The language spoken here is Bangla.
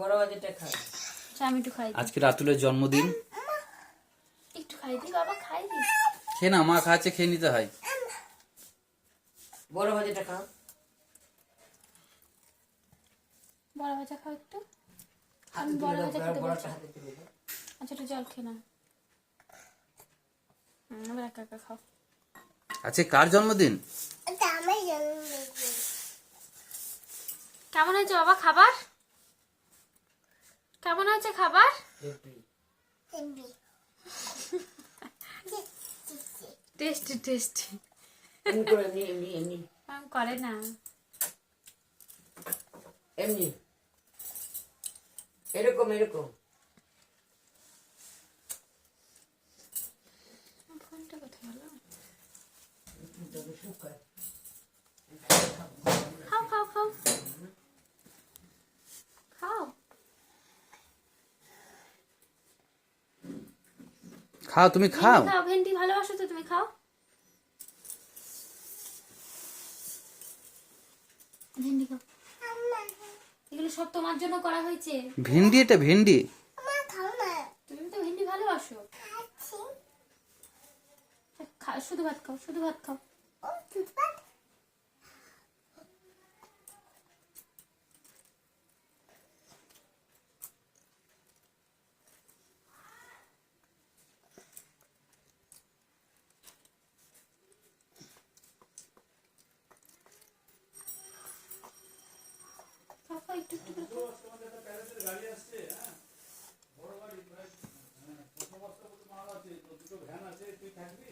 বড় বাজিটা খা। আচ্ছা আমি একটু খাই। আজকে রাতুলের জন্মদিন। একটু খাই দি বাবা, খাই দি। খেয়ে না, মা খাচ্ছে, খেয়ে নিতে হয়। বড় বাজিটা খা। বড় ভাজা খাও একটু। হাতে আমি বড় তুলে ভাজা দাও, খেতে বড়টা বলছি। হাতে তুলে দাও। আচ্ছা একটু জল খেয়ে নাও। এবার একা একা খাও। আজকে কার জন্মদিন? কেমন হয়েছে বাবা খাবার? কেমন হয়েছে খাবার? Tasty tasty. এমনি করে, এমনি এমনি এমনি করে না। এমনি এরকম এরকম। ফোনটা কোথায় হলো? খাও খাও খাও খাও। খাও, তুমি খাও। খাও, ভেন্ডি ভালোবাসো তো, তুমি খাও। ভেন্ডি খাও। এগুলো সব তোমার জন্য করা হয়েছে। ভেন্ডি? এটা ভেন্ডি? তুমি তো ভেন্ডি ভালোবাসো। শুধু ভাত খাও, শুধু ভাত খাও। একটু একটু করে খাও। গাড়ি আসছে, হ্যাঁ, বড় গাড়ি, দুটো ভ্যান আছে, তুই থাকবি?